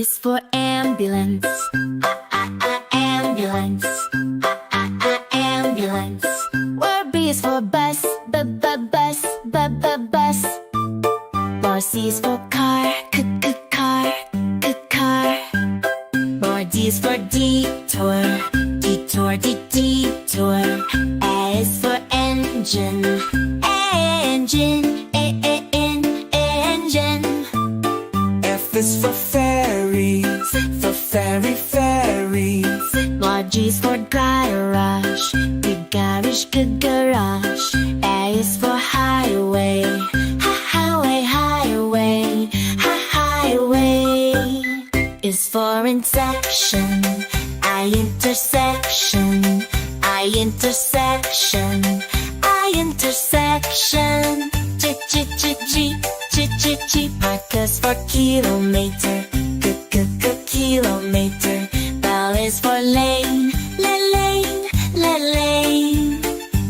is for ambulance. Ambulance. Ambulance. Where B is for bus. Bus. Bus. Or C is for car. Car. Car. Or D is for detour. Detour. A is for engine. Engine. F is for ferry. For ferry. Or G is for garage. Garage. A is for highway. Highway. Is for intersection. Intersection. G. Marcus for kilometer. Kilometer. L is for lane. Lane.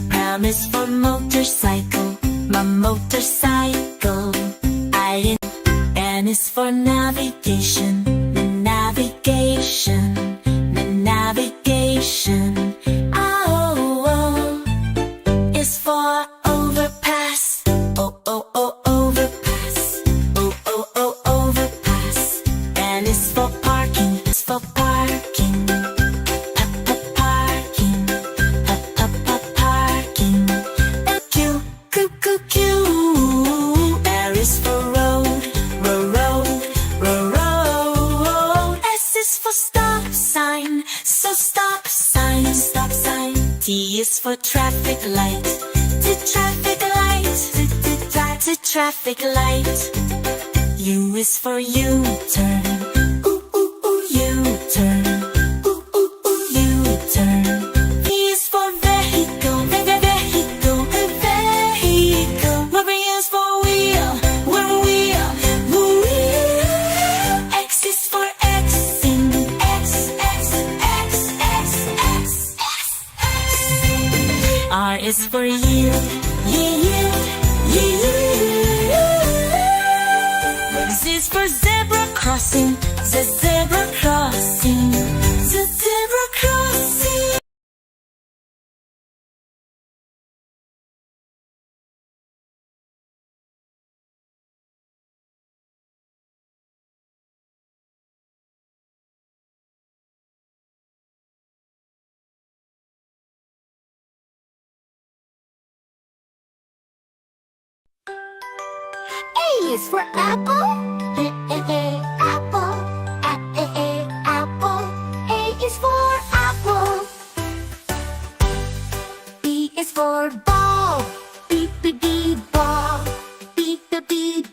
Pram is for motorcycle. Motorcycle. N is for navigation. Navigation. O is for overpass. Overpass. Overpass. N is for parking. Parking. Q. R is for road. S is for stop sign. So stop sign. T is for traffic light. Traffic light. U is for U-turn. U-turn. V is for vehicle. W is for wheel. X is for Xing. R is for yield. Z is for zebra crossing. Zebra crossing. A is for apple. Apple. Apple. A is for apple. B is for ball. Ball.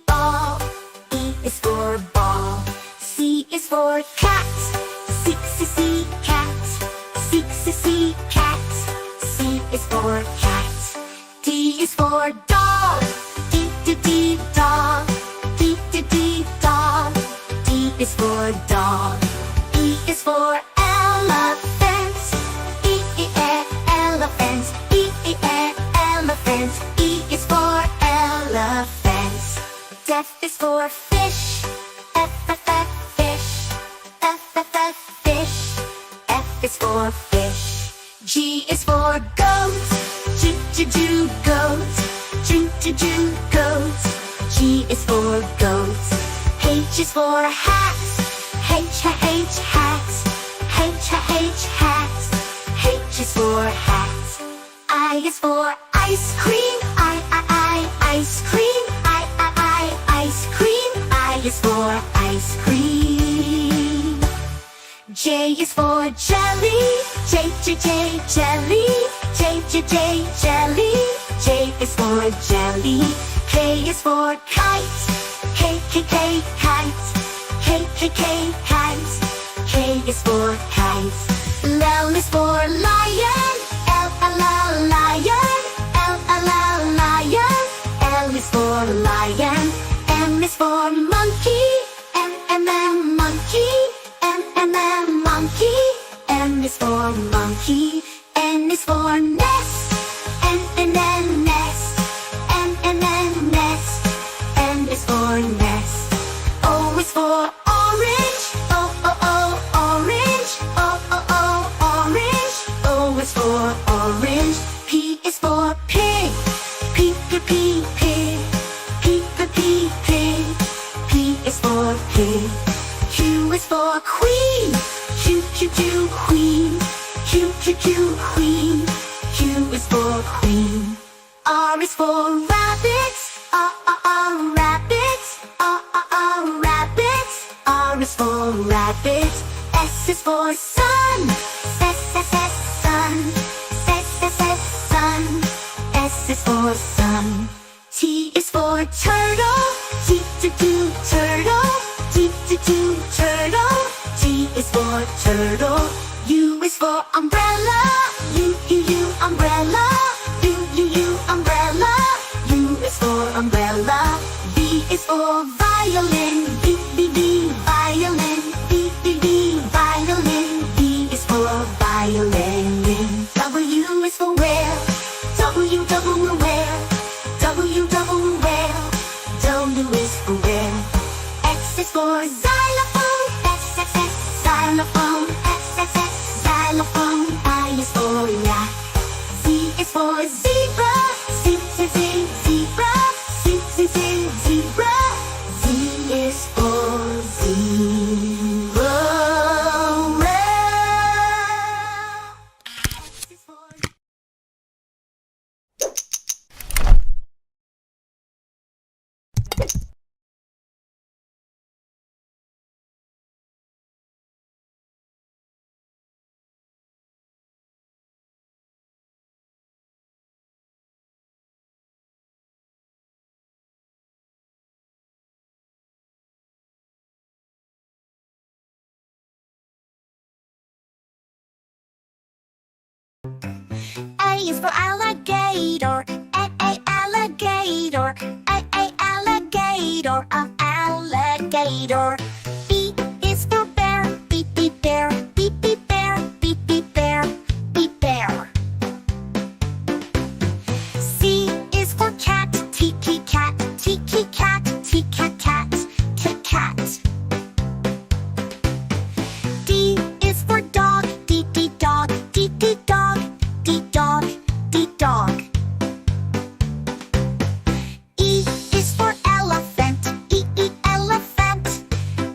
Ball. E is for ball. C is for cat. Cat. Cat. C is for cat. D is for dog. Dog. Dog. D is for dog. E is for elephant. Elephant. Elephant. E is for elephant. F is for fish. Fish. F is for fish. G is for goat. Goat. G is for goat. H is for hat. Hat. H is for hat. I is for ice cream. Ice cream. Ice cream. I is for ice cream. J is for jelly. Jelly. Jelly. J is for jelly. K is for kite. Kite. K is for kite. L is for lion. Lion. L is for lion. M is for monkey. Monkey. Monkey. N is for monkey. N is for nest. Nest. N is for nest. O is for orange. is for orange. P is for pig. P, P, P, pig. P, P, P, pig. P is for pig. Q is for queen. Q, Q, Q, queen. Q, Q, Q, queen. Q is for queen. R is for rabbit. Rabbit. Rabbit. R is for rabbit. S is for sun. S, S, S, sun. S, S, S, sun. S is for sun. T is for turtle. T, T, T, turtle. T, T, T, turtle. T is for turtle. U is for umbrella. U, U, U, umbrella. U, U, U, umbrella. U is for umbrella. V is for violin. V, V, V, violin. V, V, V, violin. V is for violin. W is for whale. W, W, whale. W, W, whale. W is for whale. X is for xylophone. X, X, X, xylophone. X, X, X, xylophone. I is for yak. Z is for zebra. Z, Z, Z, zebra. Z, Z, Z, zebra. Z is for zebra. X is for A is for alligator. A, alligator. A, alligator. Alligator. B is for bear. B, bear. B, bear. B, bear. B, bear. C is for cat. T, cat. T, cat. T, cat. T, cat. D is for dog. D, dog. D, dog. D, dog. D, dog. E is for elephant. E, elephant.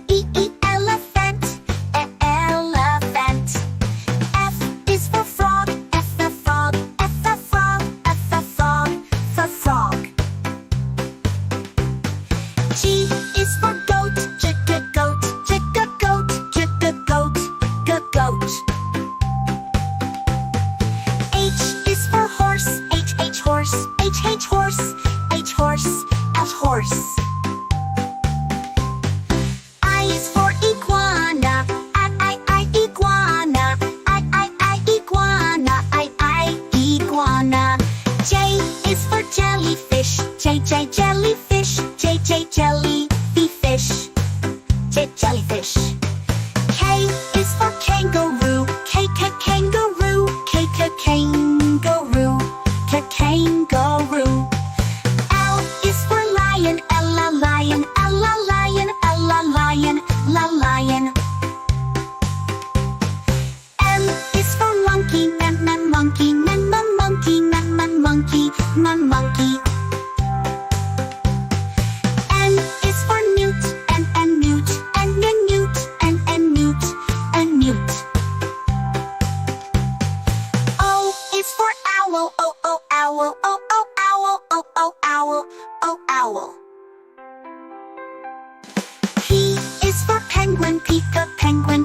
E, elephant. Elephant. F is for frog. F, frog. F, frog. F, frog. F, frog. G is for goat. G, goat. G, goat. G, goat. G, goat. H is for horse. H, horse. H, horse. H, horse. H, horse. I is for iguana. I, iguana. I, iguana. I, iguana. J is for jellyfish. J, jellyfish. J, jellyfish. J, jellyfish. K is for kangaroo. K, kangaroo. K, kangaroo. K, kangaroo. L is for lion. L, lion. L, lion. L, lion. L, lion. M is for monkey. Monkey. Monkey. Monkey. Monkey. N is for newt. Newt. Newt. Newt. Newt. O is for owl. Owl. Owl. Owl. P is for penguin. Penguin.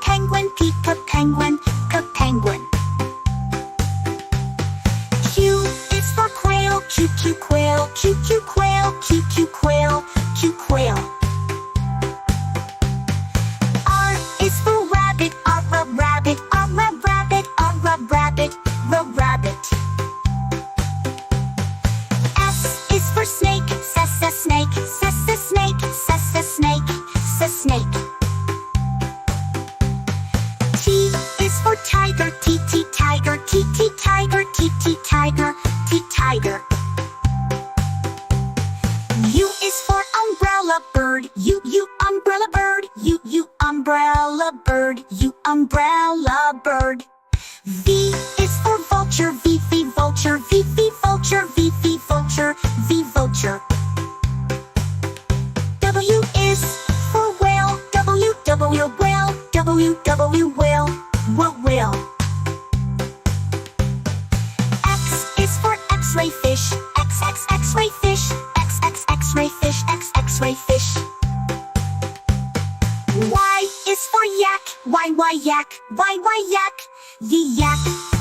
Penguin. Penguin. Penguin. Q is for quail. Q, quail. Q, quail. Q, quail. Q, quail. R is for rabbit. Rabbit. Rabbit. Rabbit. Rabbit. S is for snake. Snake. Snake. Snake. Snake. T is for tiger. Tiger. Tiger. Tiger. Tiger. U is for umbrella bird. U, umbrella bird. U, umbrella bird. U, umbrella bird. V is for vulture, V vulture, V vulture, V vulture, V vulture. W is for whale, W whale, W whale, whale. X is for X-ray fish, X-ray fish, X-ray fish, X-ray fish. Y is for yak, Y yak, Y yak, the yak.